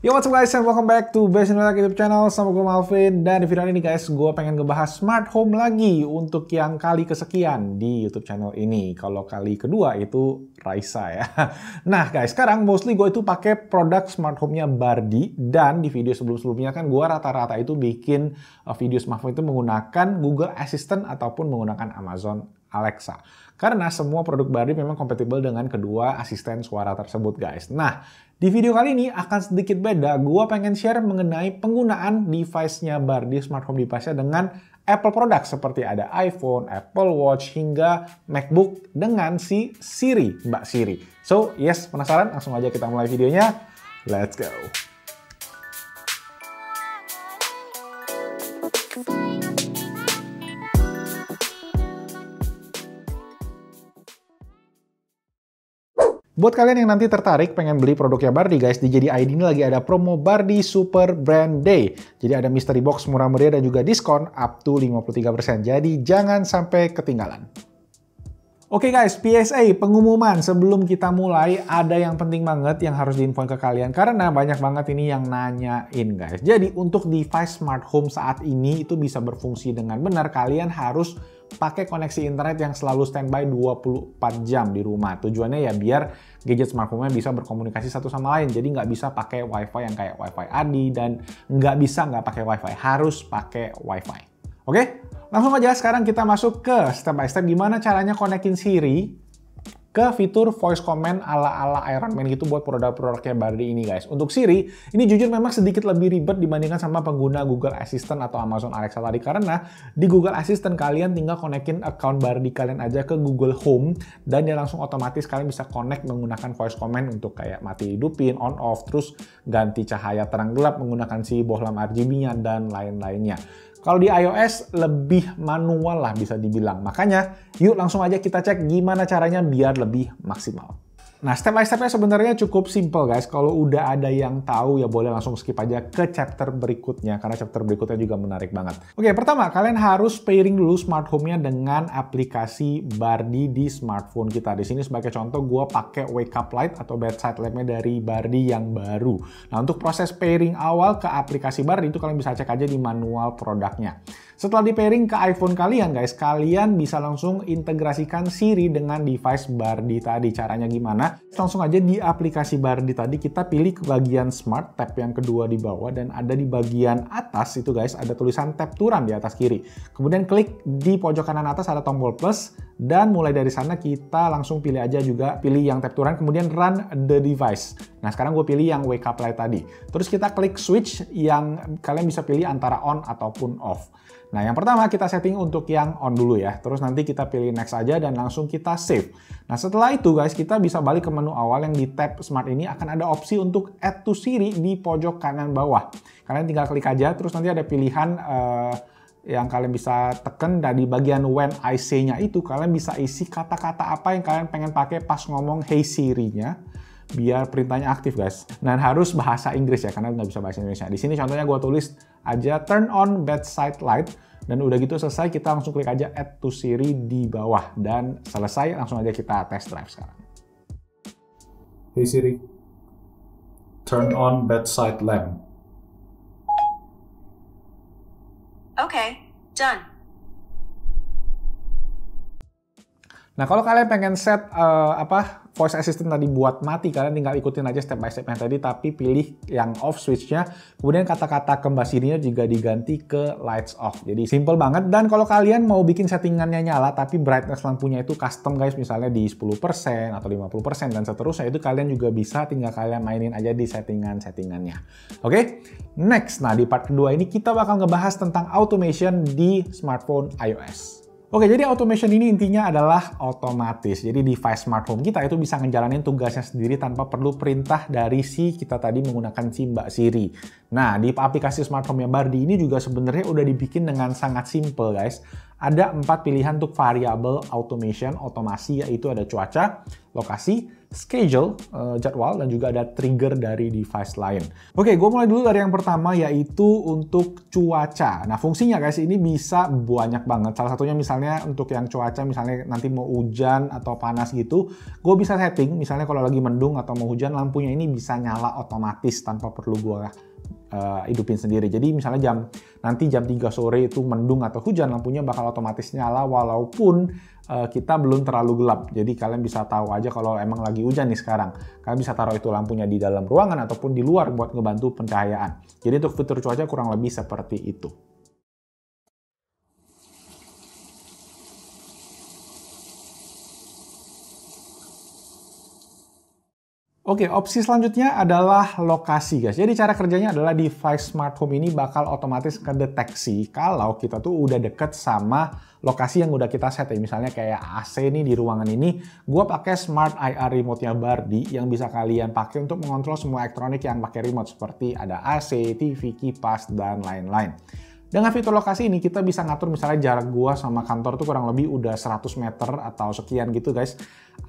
Yo, what's up guys, and welcome back to Best in Tech YouTube channel. Sama gue Malvin, dan di video ini guys, gue pengen ngebahas smart home lagi untuk yang kali kesekian di YouTube channel ini. Kalau kali kedua itu Raisa ya. Nah guys, sekarang mostly gue itu pakai produk smart home-nya Bardi, dan di video sebelum-sebelumnya kan gue rata-rata itu bikin video smart home itu menggunakan Google Assistant ataupun menggunakan Amazon Alexa. Karena semua produk Bardi memang kompatibel dengan kedua asisten suara tersebut guys. Nah, di video kali ini akan sedikit beda. Gua pengen share mengenai penggunaan device-nya Bardi, smart home device-nya dengan Apple produk seperti ada iPhone, Apple Watch, hingga MacBook dengan si Siri, Mbak Siri. So, yes, penasaran? Langsung aja kita mulai videonya. Let's go! Buat kalian yang nanti tertarik pengen beli produknya Bardi guys, di JDID ini lagi ada promo Bardi Super Brand Day. Jadi ada mystery box murah meriah dan juga diskon up to 53%. Jadi jangan sampai ketinggalan. Oke guys, PSA, pengumuman sebelum kita mulai, ada yang penting banget yang harus diinfoin ke kalian karena banyak banget ini yang nanyain guys. Jadi untuk device smart home saat ini itu bisa berfungsi dengan benar, kalian harus pakai koneksi internet yang selalu standby 24 jam di rumah. Tujuannya ya biar gadget smart home-nya bisa berkomunikasi satu sama lain. Jadi nggak bisa pakai wifi yang kayak wifi Adi, dan nggak bisa nggak pakai wifi, harus pakai wifi. Oke, langsung aja sekarang kita masuk ke step by step gimana caranya konekin Siri ke fitur voice command ala-ala Iron Man gitu buat produk-produknya Bardi ini guys. Untuk Siri, ini jujur memang sedikit lebih ribet dibandingkan sama pengguna Google Assistant atau Amazon Alexa tadi. Karena di Google Assistant kalian tinggal konekin account Bardi kalian aja ke Google Home, dan dia langsung otomatis kalian bisa connect menggunakan voice command untuk kayak mati hidupin, on off, terus ganti cahaya terang gelap menggunakan si bohlam RGB-nya dan lain-lainnya. Kalau di iOS lebih manual lah bisa dibilang. Makanya yuk langsung aja kita cek gimana caranya biar lebih maksimal. Nah, step by step-nya sebenarnya cukup simple guys. Kalau udah ada yang tahu ya boleh langsung skip aja ke chapter berikutnya, karena chapter berikutnya juga menarik banget. Oke, pertama kalian harus pairing dulu smart home-nya dengan aplikasi Bardi di smartphone kita. Di sini sebagai contoh gue pakai Wake Up Light atau bedside lamp-nya dari Bardi yang baru. Nah, untuk proses pairing awal ke aplikasi Bardi itu kalian bisa cek aja di manual produknya. Setelah di pairing ke iPhone kalian guys, kalian bisa langsung integrasikan Siri dengan device Bardi tadi. Caranya gimana? Langsung aja di aplikasi Bardi tadi kita pilih ke bagian Smart, tab yang kedua di bawah, dan ada di bagian atas itu guys ada tulisan tab turan di atas kiri. Kemudian klik di pojok kanan atas ada tombol plus, dan mulai dari sana kita langsung pilih aja juga, pilih yang tab turan, kemudian run the device. Nah sekarang gue pilih yang Wake Up Light tadi. Terus kita klik switch yang kalian bisa pilih antara on ataupun off. Nah, yang pertama kita setting untuk yang on dulu ya. Terus nanti kita pilih next aja dan langsung kita save. Nah, setelah itu guys, kita bisa balik ke menu awal yang di tab Smart ini akan ada opsi untuk Add to Siri di pojok kanan bawah. Kalian tinggal klik aja, terus nanti ada pilihan yang kalian bisa tekan dari bagian When I Say-nya itu, kalian bisa isi kata-kata apa yang kalian pengen pakai pas ngomong Hey Siri-nya, biar perintahnya aktif guys. Dan harus bahasa Inggris ya, karena nggak bisa bahasa Indonesia. Di sini contohnya gue tulis aja turn on bedside light, dan udah gitu selesai kita langsung klik aja add to Siri di bawah, dan selesai. Langsung aja kita test drive sekarang. Hey Siri, turn on bedside lamp. Okay, done. Nah, kalau kalian pengen set voice assistant tadi buat mati, kalian tinggal ikutin aja step by step yang tadi, tapi pilih yang off switch-nya. Kemudian kata-kata ke Mbak Siri-nya juga diganti ke lights off. Jadi simple banget. Dan kalau kalian mau bikin settingannya nyala, tapi brightness lampunya itu custom guys, misalnya di 10% atau 50% dan seterusnya, itu kalian juga bisa, tinggal kalian mainin aja di settingan-settingannya. Oke, next. Nah, di part kedua ini kita bakal ngebahas tentang automation di smartphone iOS. Oke, jadi automation ini intinya adalah otomatis. Jadi device smart home kita itu bisa ngejalanin tugasnya sendiri tanpa perlu perintah dari si kita tadi menggunakan si Mbak Siri. Nah, di aplikasi smart home-nya Bardi ini juga sebenarnya udah dibikin dengan sangat simple guys. ada 4 pilihan untuk variable automation, otomasi, yaitu ada cuaca, lokasi, schedule, jadwal, dan juga ada trigger dari device lain. Oke, gue mulai dulu dari yang pertama, yaitu untuk cuaca. Nah, fungsinya guys, ini bisa banyak banget. Salah satunya misalnya untuk yang cuaca, misalnya nanti mau hujan atau panas gitu, gue bisa setting, misalnya kalau lagi mendung atau mau hujan, lampunya ini bisa nyala otomatis tanpa perlu gue hidupin sendiri. Jadi misalnya nanti jam 3 sore itu mendung atau hujan, lampunya bakal otomatis nyala walaupun kita belum terlalu gelap. Jadi kalian bisa tahu aja kalau emang lagi hujan nih sekarang. Kalian bisa taruh itu lampunya di dalam ruangan ataupun di luar buat ngebantu pencahayaan. Jadi untuk fitur cuaca kurang lebih seperti itu. Oke, opsi selanjutnya adalah lokasi guys. Jadi cara kerjanya adalah device smart home ini bakal otomatis kedeteksi kalau kita tuh udah deket sama lokasi yang udah kita set ya. Misalnya kayak AC nih di ruangan ini, gue pakai smart IR remote-nya Bardi yang bisa kalian pakai untuk mengontrol semua elektronik yang pakai remote seperti ada AC, TV, kipas, dan lain-lain. Dengan fitur lokasi ini kita bisa ngatur misalnya jarak gua sama kantor tuh kurang lebih udah 100 meter atau sekian gitu guys.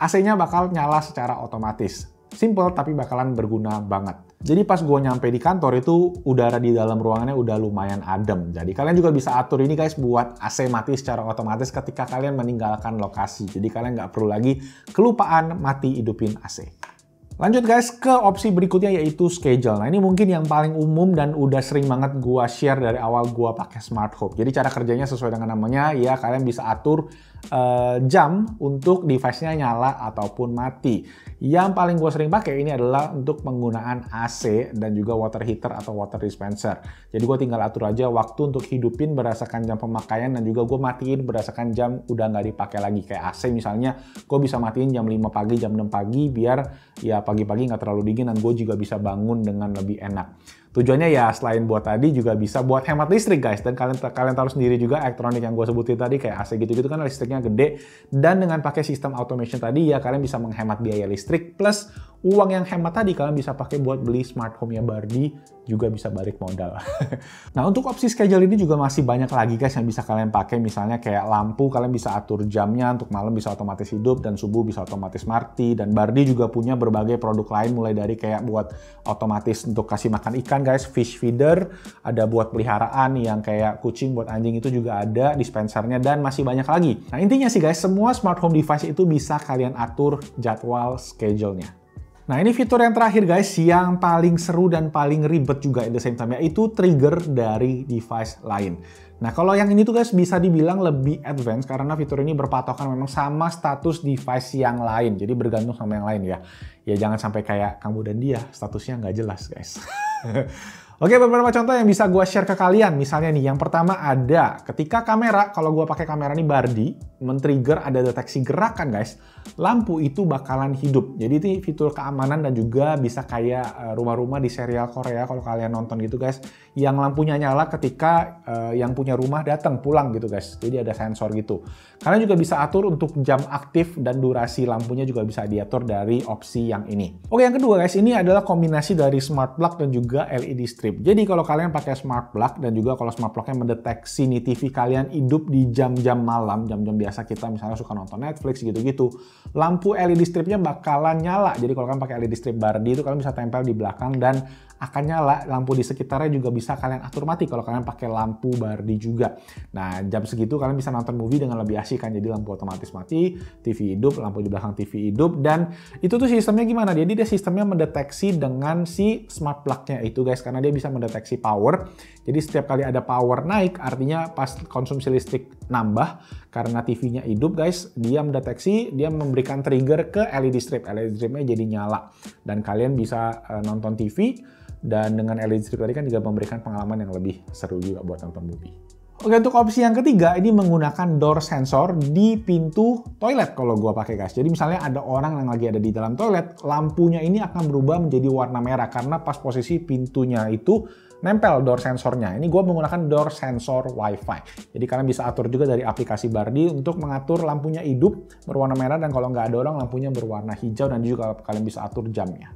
AC-nya bakal nyala secara otomatis. Simple tapi bakalan berguna banget. Jadi pas gue nyampe di kantor itu udara di dalam ruangannya udah lumayan adem. Jadi kalian juga bisa atur ini guys buat AC mati secara otomatis ketika kalian meninggalkan lokasi. Jadi kalian nggak perlu lagi kelupaan mati hidupin AC. Lanjut guys ke opsi berikutnya yaitu schedule. Nah ini mungkin yang paling umum dan udah sering banget gua share dari awal gua pakai smart home. Jadi cara kerjanya sesuai dengan namanya ya, kalian bisa atur jam untuk device-nya nyala ataupun mati. Yang paling gue sering pakai ini adalah untuk penggunaan AC dan juga water heater atau water dispenser. Jadi gue tinggal atur aja waktu untuk hidupin berdasarkan jam pemakaian dan juga gue matiin berdasarkan jam udah nggak dipakai lagi. Kayak AC misalnya gue bisa matiin jam 5 pagi, jam 6 pagi biar ya pagi-pagi nggak terlalu dingin dan gue juga bisa bangun dengan lebih enak. Tujuannya ya selain buat tadi juga bisa buat hemat listrik guys. Dan kalian tahu sendiri juga elektronik yang gue sebutin tadi kayak AC gitu-gitu kan listriknya gede. Dan dengan pakai sistem automation tadi ya kalian bisa menghemat biaya listrik. Plus uang yang hemat tadi kalian bisa pakai buat beli smart home-nya Bardi. Juga bisa balik modal. Nah untuk opsi schedule ini juga masih banyak lagi guys yang bisa kalian pakai. Misalnya kayak lampu kalian bisa atur jamnya untuk malam bisa otomatis hidup dan subuh bisa otomatis mati. Dan Bardi juga punya berbagai produk lain mulai dari kayak buat otomatis untuk kasih makan ikan guys, fish feeder, ada buat peliharaan yang kayak kucing buat anjing itu juga ada dispensernya dan masih banyak lagi. Nah intinya sih guys, semua smart home device itu bisa kalian atur jadwal schedule-nya. Nah ini fitur yang terakhir guys, yang paling seru dan paling ribet juga at the same time, yaitu trigger dari device lain. Nah kalau yang ini tuh guys bisa dibilang lebih advance karena fitur ini berpatokan memang sama status device yang lain. Jadi bergantung sama yang lain ya. Ya jangan sampai kayak kamu dan dia, statusnya nggak jelas guys. Oke, beberapa contoh yang bisa gue share ke kalian. Misalnya nih, yang pertama ada ketika kamera, kalau gue pakai kamera nih Bardi, men-trigger ada deteksi gerakan guys, lampu itu bakalan hidup. Jadi itu fitur keamanan dan juga bisa kayak rumah-rumah di serial Korea kalau kalian nonton gitu guys, yang lampunya nyala ketika yang punya rumah datang pulang gitu guys. Jadi ada sensor gitu. Kalian juga bisa atur untuk jam aktif dan durasi lampunya juga bisa diatur dari opsi yang ini. Oke, yang kedua guys, ini adalah kombinasi dari smart plug dan juga LED strip. Jadi kalau kalian pakai smart plug dan juga kalau smart plug-nya mendeteksi nih TV kalian hidup di jam-jam malam, jam-jam biasa kita misalnya suka nonton Netflix gitu-gitu, lampu LED stripnya bakalan nyala. Jadi kalau kalian pakai LED strip Bardi itu kalian bisa tempel di belakang dan akan nyala. Lampu di sekitarnya juga bisa kalian atur mati kalau kalian pakai lampu Bardi juga. Nah jam segitu kalian bisa nonton movie dengan lebih asik kan. Jadi lampu otomatis mati, TV hidup, lampu di belakang TV hidup, dan itu tuh sistemnya gimana? Jadi dia sistemnya mendeteksi dengan si smart plug-nya itu guys, karena dia bisa mendeteksi power. Jadi setiap kali ada power naik artinya pas konsumsi listrik nambah karena TV-nya hidup guys, dia mendeteksi, dia memberikan trigger ke LED strip. LED stripnya jadi nyala dan kalian bisa nonton TV. Dan dengan LED strip tadi kan juga memberikan pengalaman yang lebih seru juga buat nonton movie. Oke, untuk opsi yang ketiga ini menggunakan door sensor di pintu toilet kalau gua pakai guys. Jadi misalnya ada orang yang lagi ada di dalam toilet, lampunya ini akan berubah menjadi warna merah karena pas posisi pintunya itu nempel door sensornya. Ini gua menggunakan door sensor WiFi. Jadi kalian bisa atur juga dari aplikasi Bardi untuk mengatur lampunya hidup berwarna merah dan kalau nggak ada orang lampunya berwarna hijau dan juga kalian bisa atur jamnya.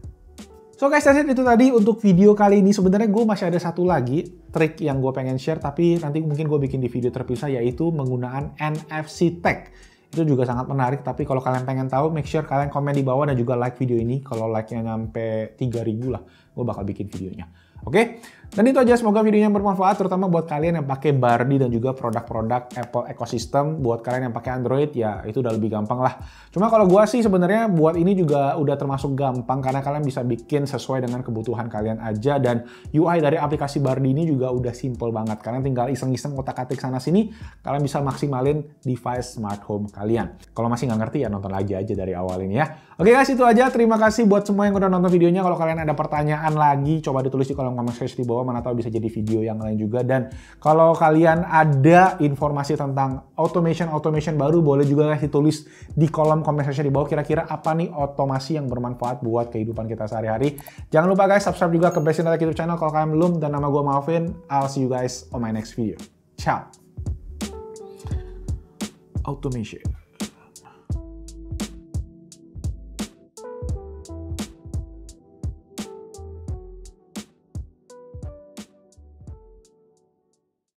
So guys, that's it, itu tadi untuk video kali ini. Sebenarnya gue masih ada satu lagi trik yang gue pengen share, tapi nanti mungkin gue bikin di video terpisah, yaitu menggunakan NFC tag. Itu juga sangat menarik, tapi kalau kalian pengen tahu, make sure kalian komen di bawah dan juga like video ini. Kalau like-nya nyampe 3.000 lah, gue bakal bikin videonya. Oke? Dan itu aja, semoga videonya bermanfaat, terutama buat kalian yang pakai Bardi dan juga produk-produk Apple ecosystem. Buat kalian yang pakai Android, ya itu udah lebih gampang lah. Cuma kalau gua sih sebenarnya buat ini juga udah termasuk gampang, karena kalian bisa bikin sesuai dengan kebutuhan kalian aja, dan UI dari aplikasi Bardi ini juga udah simple banget. Kalian tinggal iseng-iseng otak-atik sana-sini, kalian bisa maksimalin device smart home kalian. Kalau masih nggak ngerti ya nonton lagi aja dari awal ini ya. Oke guys, itu aja. Terima kasih buat semua yang udah nonton videonya. Kalau kalian ada pertanyaan lagi, coba ditulis di kolom komen section di bawah, mana tahu bisa jadi video yang lain juga. Dan kalau kalian ada informasi tentang automation baru, boleh juga guys ditulis di kolom comment section di bawah, kira-kira apa nih otomasi yang bermanfaat buat kehidupan kita sehari-hari. Jangan lupa guys, subscribe juga ke Best in Tech YouTube channel kalau kalian belum. Dan nama gue Malvin, I'll see you guys on my next video. Ciao. Automation.